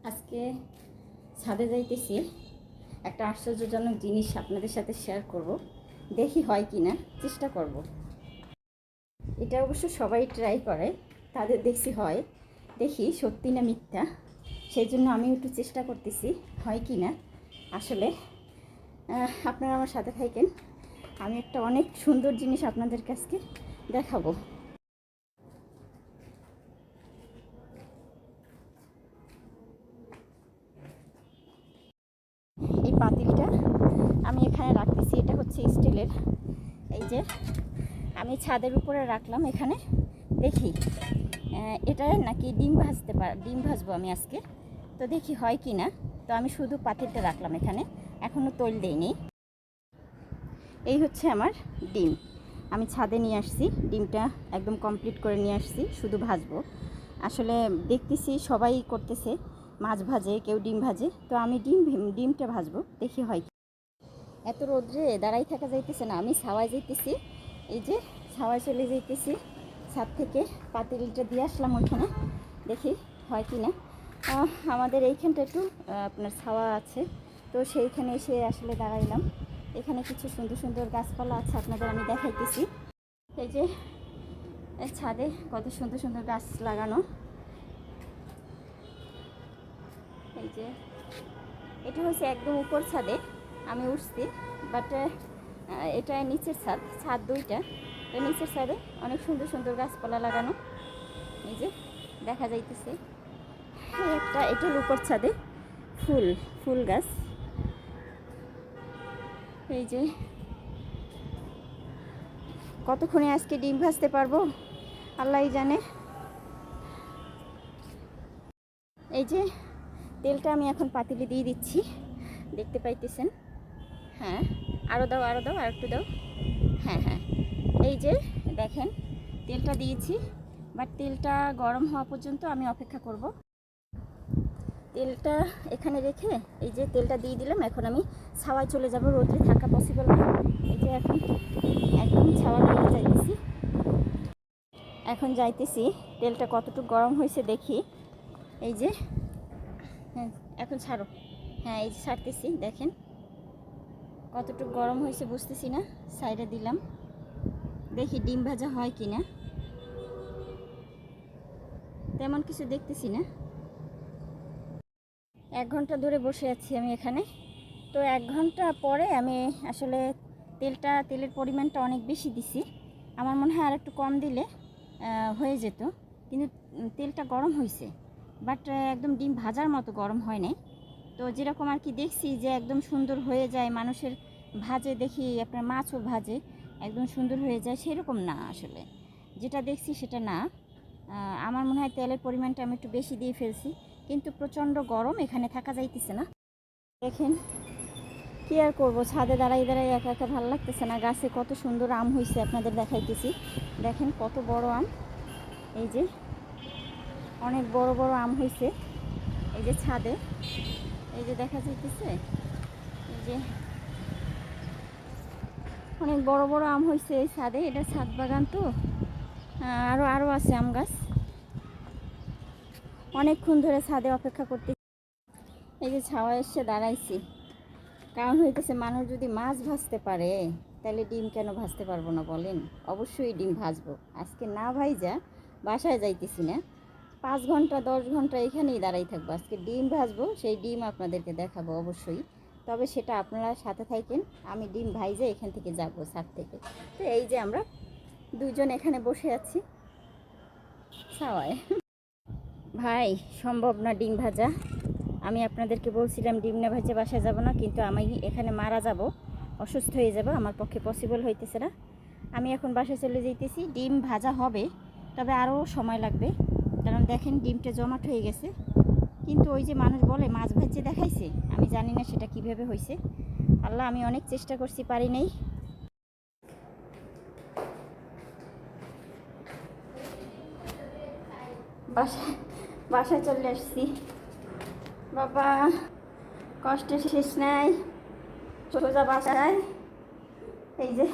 আজকে ছাদে যাইতেছি, একটা আশ্চর্যজনক জিনিস আপনাদের সাথে শেয়ার করব। দেখি হয় কি না, চেষ্টা করব। এটা অবশ্য সবাই ট্রাই করে, তাদের দেখছি হয়। দেখি সত্যি না মিথ্যা, সেই জন্য আমি একটু চেষ্টা করতেছি হয় কি না। আসলে আপনারা আমার সাথে থাকেন, আমি একটা অনেক সুন্দর জিনিস আপনাদের কাছে দেখাবো। এই পাতিলটা আমি এখানে রাখতেছি, এটা হচ্ছে স্টিলের। এই যে আমি ছাদের উপরে রাখলাম এখানে, দেখি এটা নাকি ডিম ভাজবো আমি আজকে। তো দেখি হয় কি না। তো আমি শুধু পাতিলটা রাখলাম এখানে, এখনও তৈল দেইনি। এই হচ্ছে আমার ডিম, আমি ছাদে নিয়ে আসছি। ডিমটা একদম কমপ্লিট করে নিয়ে আসছি, শুধু ভাজবো। আসলে দেখতেছি সবাই করতেছে, মাছ ভাজে, কেউ ডিম ভাজে, তো আমি ডিমটা ভাজবো, দেখি হয়। এত রোদ্রে দাঁড়াই থাকা যাইতেছে না, আমি ছাওয়ায় যাইতেছি। এই যে ছাওয়ায় চলে যাইতেছি, ছাদ থেকে পাতিলটা দিয়ে আসলাম ওইখানে, দেখি হয় কি না। আমাদের এইখানটা একটু আপনার ছাওয়া আছে, তো সেইখানে এসে আসলে দাঁড়াইলাম। এখানে কিছু সুন্দর সুন্দর গাছপালা আছে, আপনাদের আমি দেখাইতেছি। এই যে ছাদে কত সুন্দর সুন্দর গাছ লাগানো। এই যে এটা হচ্ছে একদম উপর ছাদে আমি উঠছি, বাট এটা নিচের ছাদ দুইটা। তো নিচের ছাদে অনেক সুন্দর সুন্দর গাছপালা লাগানো, এই যে দেখা যাইতেছে। এটা উপর ছাদে ফুল গাছ। এই যে কতক্ষণে আজকে ডিম ভাজতে পারবো আল্লাহই জানে। এই যে তেলটা আমি এখন পাতিলে দিয়ে দিচ্ছি, দেখতে পাইতেছেন। হ্যাঁ, আরও দাও, আর একটু দাও। হ্যাঁ হ্যাঁ, এই যে দেখেন তেলটা দিয়েছি, বাট তেলটা গরম হওয়া পর্যন্ত আমি অপেক্ষা করব। তেলটা এখানে রেখে এই যে তেলটা দিয়ে দিলাম। এখন আমি ছাওয়ায় চলে যাব, রোদে থাকা পসিবল না। এই যে এখন একদম ছাওয়ার মধ্যে যাইতেছি, তেলটা কতটুকু গরম হয়েছে দেখি। এই যে হ্যাঁ, এখন ছাড়ো। হ্যাঁ, এই যে ছাড়তেছি, দেখেন কতটুকু গরম হয়েছে বুঝতেছি না। সাইডে দিলাম, দেখি ডিম ভাজা হয় কি না। তেমন কিছু দেখতেছি না। 1 ঘন্টা ধরে বসে আছি আমি এখানে। তো 1 ঘন্টা পরে আমি আসলে তেলের পরিমাণটা অনেক বেশি দিছি। আমার মনে হয় আর একটু কম দিলে হয়ে যেত, কিন্তু তেলটা গরম হয়েছে, বাট একদম ডিম ভাজার মতো গরম হয় নাই। তো যেরকম আর কি দেখছি যে একদম সুন্দর হয়ে যায়, মানুষের ভাজে দেখি, আপনার মাছও ভাজে একদম সুন্দর হয়ে যায়, সেরকম না। আসলে যেটা দেখছি সেটা না। আমার মনে হয় তেলের পরিমাণটা আমি একটু বেশি দিয়ে ফেলছি, কিন্তু প্রচণ্ড গরম, এখানে থাকা যাইতেছে না। দেখেন কি আর করবো, ছাদে দাঁড়াই একা একা ভালো লাগতেছে না। গাছে কত সুন্দর আম হয়েছে আপনাদের দেখাইতেছি, দেখেন কত বড় আম। এই যে অনেক বড় বড় আম হয়েছে, এই যে ছাদে, এই যে দেখা যাইতেছে। এই যে অনেক বড় বড় আম হয়েছে এই ছাদে, এটা ছাদ বাগান তো। আরও আছে আম গাছ। অনেকক্ষণ ধরে ছাদে অপেক্ষা করতে, এই যে ছাওয়া এসে দাঁড়াইছি। কারণ হইতেছে, মানুষ যদি মাছ ভাজতে পারে তাহলে ডিম কেন ভাজতে পারবো না বলেন? অবশ্যই ডিম ভাজবো। আজকে না ভাইজা বাসায় যাইতেছি না, 5 ঘন্টা 10 ঘন্টা এখানেই দাঁড়াই থাকবো। আজকে ডিম ভাজবো, সেই ডিম আপনাদেরকে দেখাবো অবশ্যই। তবে সেটা আপনারা সাথে থাকেন, আমি ডিম ভাইজা এখান থেকে যাবো ছাদ থেকে। তো এই যে আমরা দুইজন এখানে বসে আছি ছাওয়ায়। ভাই সম্ভব না ডিম ভাজা। আমি আপনাদেরকে বলছিলাম ডিম না ভাজা বাসায় যাব না, কিন্তু আমি এখানে মারা যাব, অসুস্থ হয়ে যাব, আমার পক্ষে পসিবল হইতেছে না। আমি এখন বাসায় চলে যাইতেছি। ডিম ভাজা হবে, তবে আরও সময় লাগবে, কারণ দেখেন ডিমটা জমাট হয়ে গেছে। কিন্তু ওই যে মানুষ বলে মাছ ভাজে দেখাইছে, আমি জানি না সেটা কিভাবে হয়েছে। আল্লাহ, আমি অনেক চেষ্টা করছি, পারি নাই। বাসায় চলে আসছি বাবা, কষ্টের শেষ নাই। সোজা বাসায়, এই যে